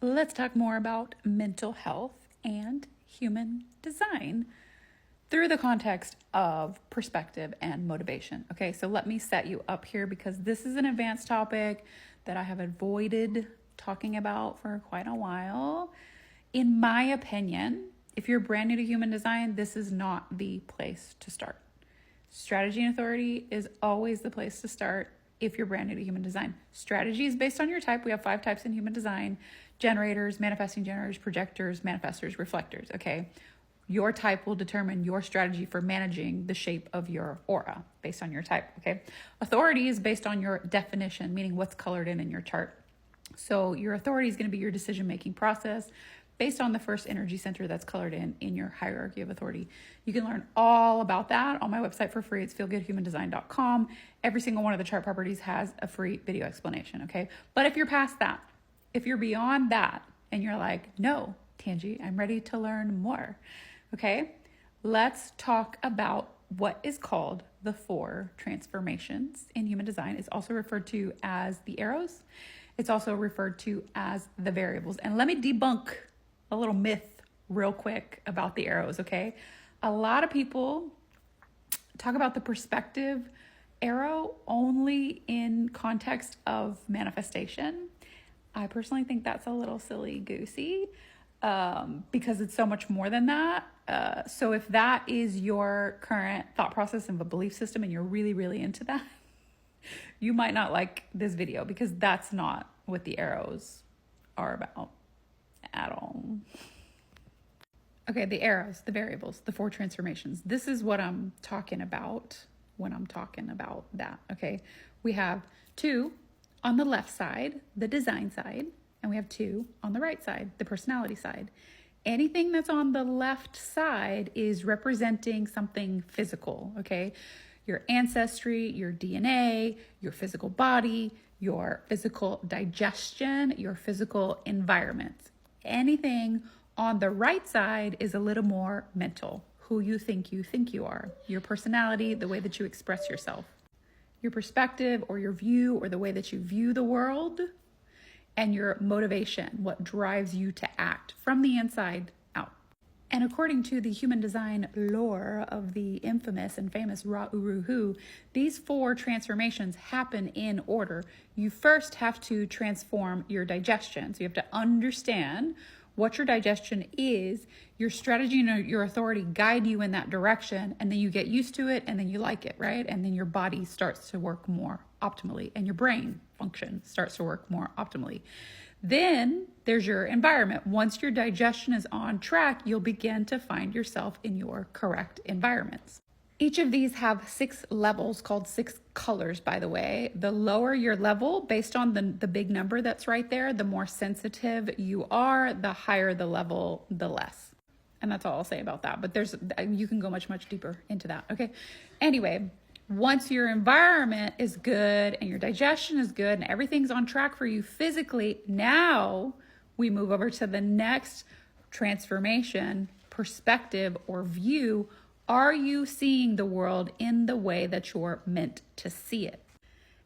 let's talk more about mental health and human design through the context of perspective and motivation. Okay, so let me set you up here because this is an advanced topic that I have avoided talking about for quite a while. In my opinion, if you're brand new to human design, this is not the place to start. Strategy and authority is always the place to start if you're brand new to human design. Strategy is based on your type. We have 5 types in human design: generators, manifesting generators, projectors, manifestors, reflectors. Okay, your type will determine your strategy for managing the shape of your aura based on your type. Okay, authority is based on your definition, meaning what's colored in your chart. So your authority is going to be your decision-making process based on the first energy center that's colored in your hierarchy of authority. You can learn all about that on my website for free. It's feelgoodhumandesign.com. Every single one of the chart properties has a free video explanation, okay? But if you're past that, if you're beyond that, and you're like, no, Tangi, I'm ready to learn more, okay? Let's talk about what is called the 4 transformations in human design. It's also referred to as the arrows. It's also referred to as the variables. And let me debunk a little myth real quick about the arrows, okay? A lot of people talk about the perspective arrow only in context of manifestation. I personally think that's a little silly goosey because it's so much more than that. So if that is your current thought process and a belief system and you're really, really into that, you might not like this video because that's not what the arrows are about at all. Okay, the arrows, the variables, the 4 transformations. This is what I'm talking about when I'm talking about that, okay? We have 2 on the left side, the design side, and we have 2 on the right side, the personality side. Anything that's on the left side is representing something physical, okay? Your ancestry, your DNA, your physical body, your physical digestion, your physical environment. Anything on the right side is a little more mental, who you think you are, your personality, the way that you express yourself, your perspective or your view or the way that you view the world, and your motivation, what drives you to act from the inside out. And according to the human design lore of the infamous and famous Ra Uru Hu, these 4 transformations happen in order. You first have to transform your digestion. So you have to understand what your digestion is. Your strategy and your authority guide you in that direction, and then you get used to it, and then you like it, right? And then your body starts to work more optimally, and your brain function starts to work more optimally. Then there's your environment. Once your digestion is on track, you'll begin to find yourself in your correct environments. Each of these have 6 levels called 6 colors, by the way. The lower your level, based on the big number that's right there, the more sensitive you are, the higher the level, the less. And that's all I'll say about that. But you can go much, much deeper into that, okay? Anyway, once your environment is good and your digestion is good and everything's on track for you physically, now we move over to the next transformation, perspective or view. Are you seeing the world in the way that you're meant to see it?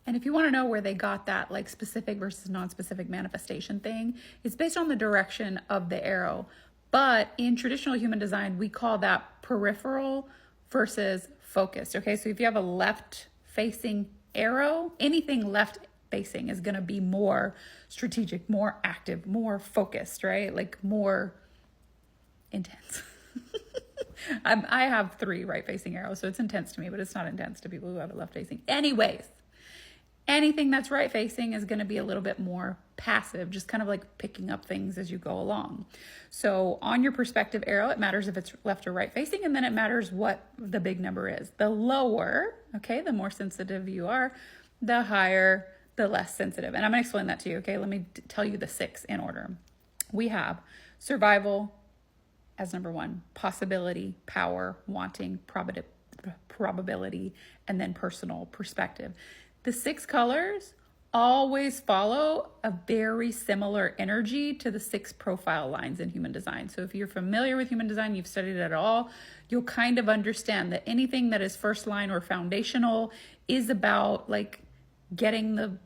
And if you want to know where they got that like specific versus non-specific manifestation thing, it's based on the direction of the arrow. But in traditional human design, we call that peripheral versus focused. Okay, so if you have a left-facing arrow, anything left-facing is going to be more strategic, more active, more focused, right? Like more intense. I have 3 right-facing arrows, so it's intense to me, but it's not intense to people who have it left-facing. Anyways, anything that's right-facing is going to be a little bit more passive, just kind of like picking up things as you go along. So on your perspective arrow, it matters if it's left or right-facing, and then it matters what the big number is. The lower, okay, the more sensitive you are, the higher, the less sensitive. And I'm going to explain that to you, okay? Let me tell you the 6 in order. We have survival as number 1, possibility, power, wanting, probability, and then personal perspective. The 6 colors always follow a very similar energy to the 6 profile lines in human design. So if you're familiar with human design, you've studied it at all, you'll kind of understand that anything that is first line or foundational is about like getting the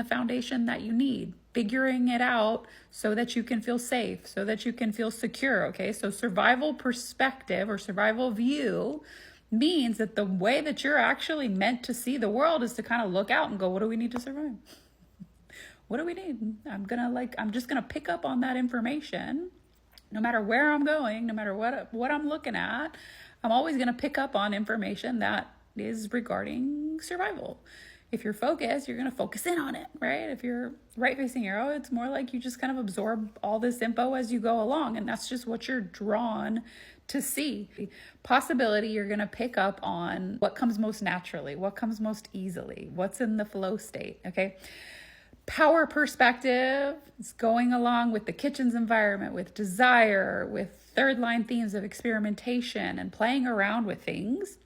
foundation that you need, figuring it out so that you can feel safe, so that you can feel secure, okay? So survival perspective or survival view means that the way that you're actually meant to see the world is to kind of look out and go, what do we need to survive? What do we need? I'm just gonna pick up on that information. No matter where I'm going, no matter what I'm looking at, I'm always gonna pick up on information that is regarding survival. If you're focused, you're gonna focus in on it, right? If you're right-facing arrow, it's more like you just kind of absorb all this info as you go along, and that's just what you're drawn to see. Possibility, you're gonna pick up on what comes most naturally, what comes most easily, what's in the flow state, okay? Power perspective is going along with the kitchen's environment, with desire, with third line themes of experimentation and playing around with things.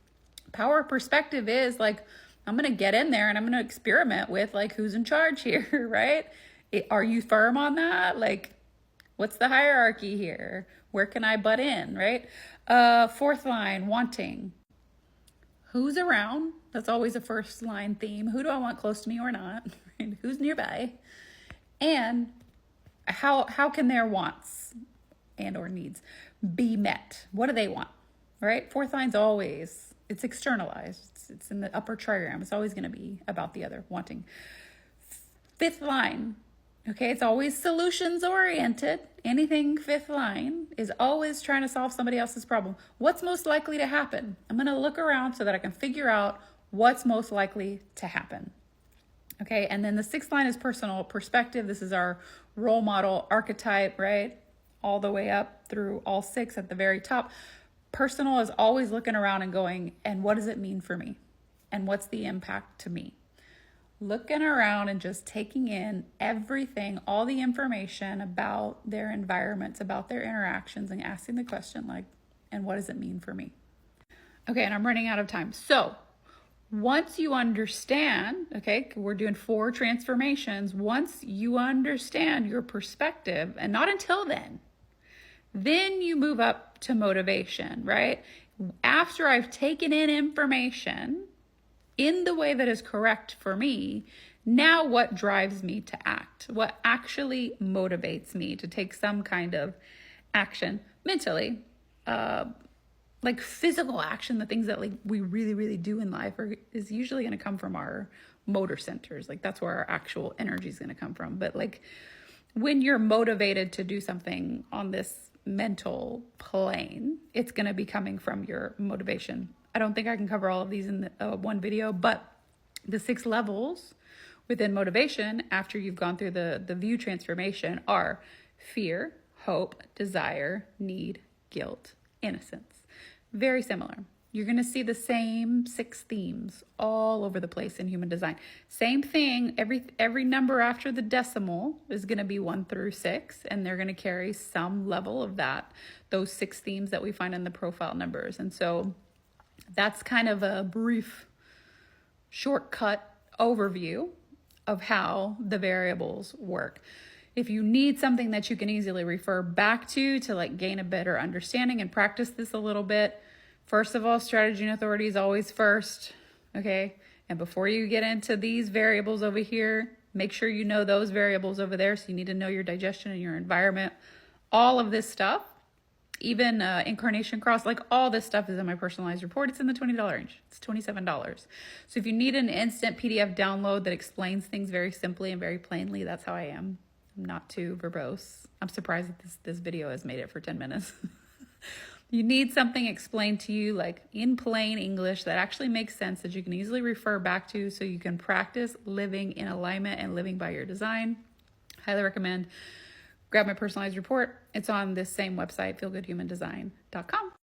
Power perspective is like, I'm going to get in there and I'm going to experiment with like who's in charge here, right? Are you firm on that? Like, what's the hierarchy here? Where can I butt in, right? Fourth line, wanting. Who's around? That's always a first line theme. Who do I want close to me or not? Right? Who's nearby? And how can their wants and or needs be met? What do they want, right? Fourth line's always, it's externalized. It's in the upper trigram. It's always going to be about the other, wanting. Fifth line, okay, it's always solutions oriented. Anything fifth line is always trying to solve somebody else's problem. What's most likely to happen? I'm going to look around so that I can figure out what's most likely to happen. Okay, and then the sixth line is personal perspective. This is our role model archetype, right? All the way up through all six at the very top. Personal is always looking around and going, and what does it mean for me? And what's the impact to me? Looking around and just taking in everything, all the information about their environments, about their interactions, and asking the question like, and what does it mean for me? Okay, and I'm running out of time. So once you understand, okay, we're doing 4 transformations. Once you understand your perspective, and not until then you move up to motivation, right? After I've taken in information in the way that is correct for me, now what drives me to act? What actually motivates me to take some kind of action mentally? Like physical action, the things that like we really, really do in life is usually going to come from our motor centers. Like that's where our actual energy is going to come from. But like when you're motivated to do something on this mental plane, it's going to be coming from your motivation. I don't think I can cover all of these in one video, but the 6 levels within motivation after you've gone through the view transformation are fear, hope, desire, need, guilt, innocence. Very similar. You're going to see the same 6 themes all over the place in human design. Same thing, every number after the decimal is going to be 1 through 6, and they're going to carry some level of those 6 themes that we find in the profile numbers. And so that's kind of a brief shortcut overview of how the variables work. If you need something that you can easily refer back to like gain a better understanding and practice this a little bit, first of all, strategy and authority is always first, okay? And before you get into these variables over here, make sure you know those variables over there. So you need to know your digestion and your environment. All of this stuff, even incarnation cross, like all this stuff is in my personalized report. It's in the $20 range. It's $27. So if you need an instant PDF download that explains things very simply and very plainly, that's how I am. I'm not too verbose. I'm surprised that this video has made it for 10 minutes. You need something explained to you like in plain English that actually makes sense, that you can easily refer back to so you can practice living in alignment and living by your design. Highly recommend. Grab my personalized report. It's on this same website, feelgoodhumandesign.com.